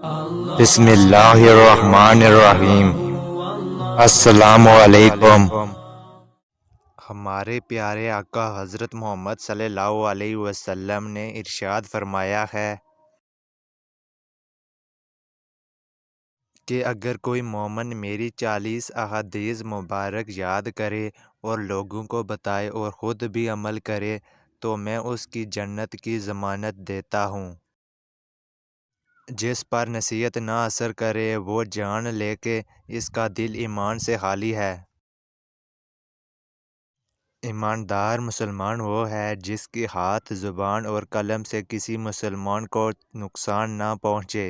بسم اللہ الرحمن الرحیم۔ السلام علیکم۔ ہمارے پیارے آقا حضرت محمد صلی اللہ علیہ وسلم نے ارشاد فرمایا ہے کہ اگر کوئی مومن میری 40 احادیث مبارک یاد کرے اور لوگوں کو بتائے اور خود بھی عمل کرے تو میں اس کی جنت کی ضمانت دیتا ہوں۔ جس پر نصیحت نہ اثر کرے وہ جان لے کہ اس کا دل ایمان سے خالی ہے۔ ایماندار مسلمان وہ ہے جس کے ہاتھ، زبان اور قلم سے کسی مسلمان کو نقصان نہ پہنچے۔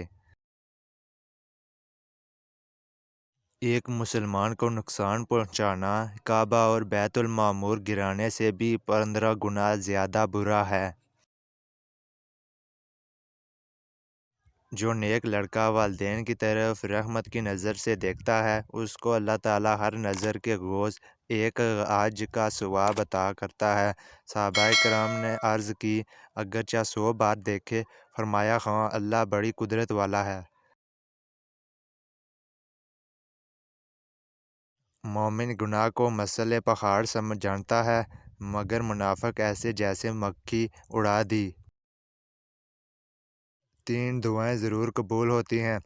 ایک مسلمان کو نقصان پہنچانا کعبہ اور بیت المعمور گرانے سے بھی 15 گنا زیادہ برا ہے۔ جو نیک لڑکا والدین کی طرف رحمت کی نظر سے دیکھتا ہے اس کو اللہ تعالیٰ ہر نظر کے گوش ایک حج کا ثواب عطا کرتا ہے۔ صحابہ کرام نے عرض کی اگرچہ 100 بار دیکھے، فرمایا ہاں، اللہ بڑی قدرت والا ہے۔ مومن گناہ کو مثل پہاڑ جانتا ہے مگر منافق ایسے جیسے مکھی اڑا دی۔ 3 دعائیں ضرور قبول ہوتی ہیں: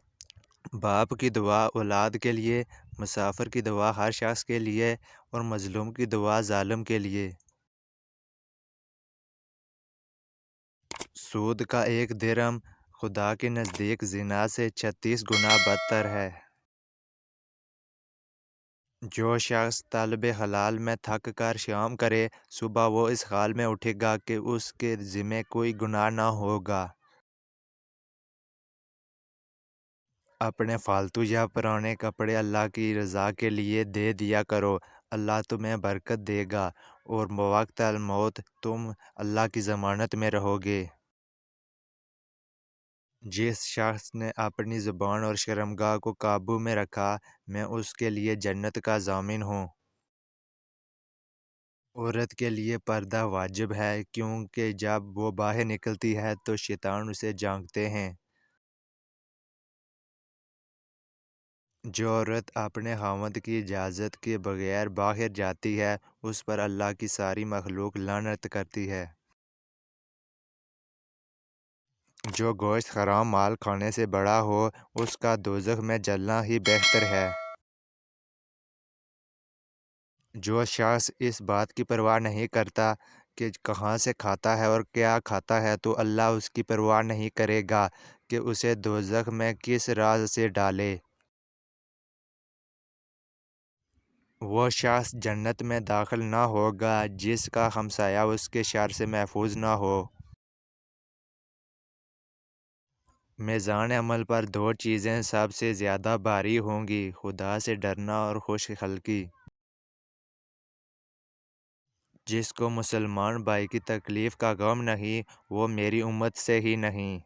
باپ کی دعا اولاد کے لیے، مسافر کی دعا ہر شخص کے لیے، اور مظلوم کی دعا ظالم کے لیے۔ سود کا 1 درہم خدا کے نزدیک زنا سے 36 گنا بدتر ہے۔ جو شخص طلب حلال میں تھک کر شام کرے، صبح وہ اس حال میں اٹھے گا کہ اس کے ذمہ کوئی گناہ نہ ہوگا۔ اپنے فالتو یا پرانے کپڑے اللہ کی رضا کے لیے دے دیا کرو، اللہ تمہیں برکت دے گا اور بوقت الموت تم اللہ کی ضمانت میں رہو گے۔ جس شخص نے اپنی زبان اور شرمگاہ کو قابو میں رکھا، میں اس کے لیے جنت کا ضامن ہوں۔ عورت کے لیے پردہ واجب ہے کیونکہ جب وہ باہر نکلتی ہے تو شیطان اسے جانکتے ہیں۔ جو عورت اپنے خاوند کی اجازت کے بغیر باہر جاتی ہے اس پر اللہ کی ساری مخلوق لعنت کرتی ہے۔ جو گوشت حرام مال کھانے سے بڑا ہو اس کا دوزخ میں جلنا ہی بہتر ہے۔ جو شخص اس بات کی پرواہ نہیں کرتا کہ کہاں سے کھاتا ہے اور کیا کھاتا ہے تو اللہ اس کی پرواہ نہیں کرے گا کہ اسے دوزخ میں کس راز سے ڈالے۔ وہ شخص جنت میں داخل نہ ہوگا جس کا ہمسایہ اس کے شر سے محفوظ نہ ہو۔ میزان عمل پر 2 چیزیں سب سے زیادہ بھاری ہوں گی: خدا سے ڈرنا اور خوش اخلاقی۔ جس کو مسلمان بھائی کی تکلیف کا غم نہیں وہ میری امت سے ہی نہیں۔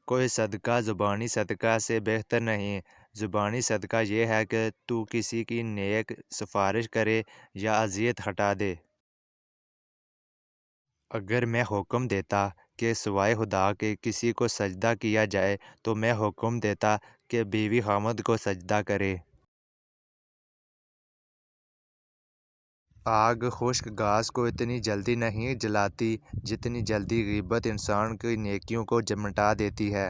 کوئی صدقہ زبانی صدقہ سے بہتر نہیں۔ زبانی صدقہ یہ ہے کہ تو کسی کی نیک سفارش کرے یا اذیت ہٹا دے۔ اگر میں حکم دیتا کہ سوائے خدا کے کسی کو سجدہ کیا جائے تو میں حکم دیتا کہ بیوی خاوند کو سجدہ کرے۔ آگ خشک گھاس کو اتنی جلدی نہیں جلاتی جتنی جلدی غیبت انسان کی نیکیوں کو مٹا دیتی ہے۔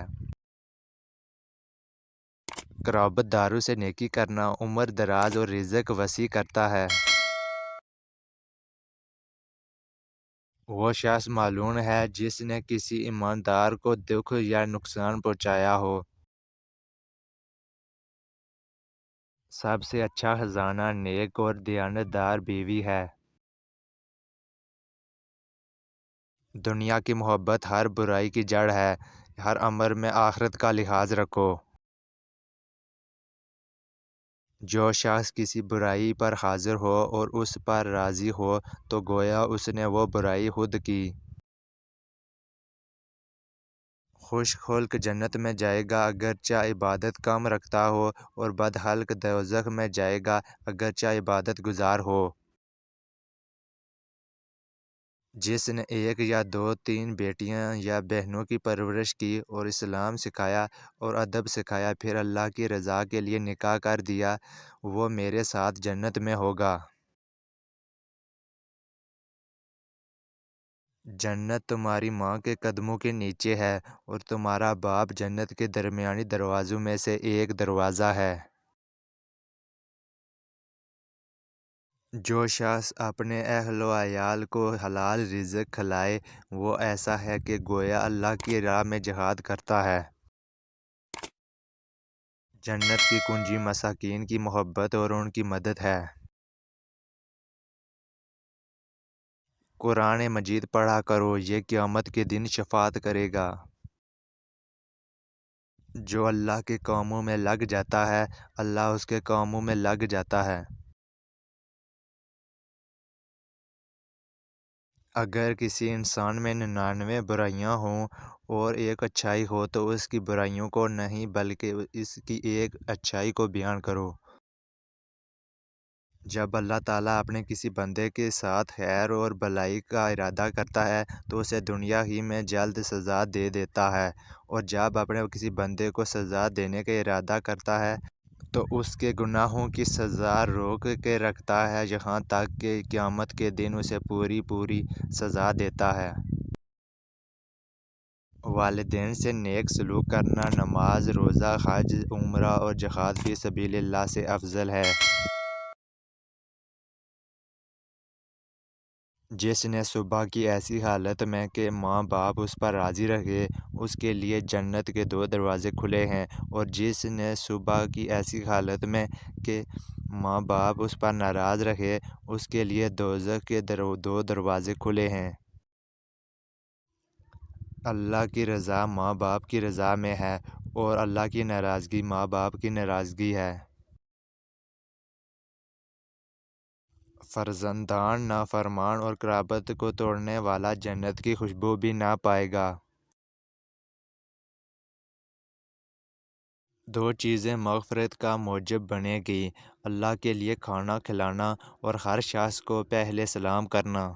قرابت داروں سے نیکی کرنا عمر دراز اور رزق وسیع کرتا ہے۔ وہ شخص ملعون ہے جس نے کسی ایماندار کو دکھ یا نقصان پہنچایا ہو۔ سب سے اچھا خزانہ نیک اور دیانتدار بیوی ہے۔ دنیا کی محبت ہر برائی کی جڑ ہے۔ ہر امر میں آخرت کا لحاظ رکھو۔ جو شخص کسی برائی پر حاضر ہو اور اس پر راضی ہو تو گویا اس نے وہ برائی خود کی۔ خوش خلق جنت میں جائے گا اگرچہ عبادت کم رکھتا ہو، اور بد خلق دوزخ میں جائے گا اگرچہ عبادت گزار ہو۔ جس نے ایک یا دو تین بیٹیاں یا بہنوں کی پرورش کی اور اسلام سکھایا اور ادب سکھایا، پھر اللہ کی رضا کے لیے نکاح کر دیا، وہ میرے ساتھ جنت میں ہوگا۔ جنت تمہاری ماں کے قدموں کے نیچے ہے، اور تمہارا باپ جنت کے درمیانی دروازوں میں سے ایک دروازہ ہے۔ جو شخص اپنے اہل و عیال کو حلال رزق کھلائے، وہ ایسا ہے کہ گویا اللہ کی راہ میں جہاد کرتا ہے۔ جنت کی کنجی مساکین کی محبت اور ان کی مدد ہے۔ قرآن مجید پڑھا کرو، یہ قیامت کے دن شفاعت کرے گا۔ جو اللہ کے کاموں میں لگ جاتا ہے، اللہ اس کے کاموں میں لگ جاتا ہے۔ اگر کسی انسان میں 99 برائیاں ہوں اور ایک اچھائی ہو تو اس کی برائیوں کو نہیں بلکہ اس کی ایک اچھائی کو بیان کرو۔ جب اللہ تعالیٰ اپنے کسی بندے کے ساتھ خیر اور بھلائی کا ارادہ کرتا ہے تو اسے دنیا ہی میں جلد سزا دے دیتا ہے، اور جب اپنے کسی بندے کو سزا دینے کا ارادہ کرتا ہے تو اس کے گناہوں کی سزا روک کے رکھتا ہے یہاں تک کہ قیامت کے دن اسے پوری پوری سزا دیتا ہے۔ والدین سے نیک سلوک کرنا نماز، روزہ، حج، عمرہ اور جہاد فی سبیل اللہ سے افضل ہے۔ جس نے صبح کی ایسی حالت میں کہ ماں باپ اس پر راضی رہے، اس کے لیے جنت کے 2 دروازے کھلے ہیں، اور جس نے صبح کی ایسی حالت میں کہ ماں باپ اس پر ناراض رہے، اس کے لیے دوزخ کے 2 دروازے کھلے ہیں۔ اللہ کی رضا ماں باپ کی رضا میں ہے، اور اللہ کی ناراضگی ماں باپ کی ناراضگی ہے۔ فرزندان نافرمان اور قرابت کو توڑنے والا جنت کی خوشبو بھی نہ پائے گا۔ 2 چیزیں مغفرت کا موجب بنیں گی: اللہ کے لیے کھانا کھلانا اور ہر شخص کو پہلے سلام کرنا۔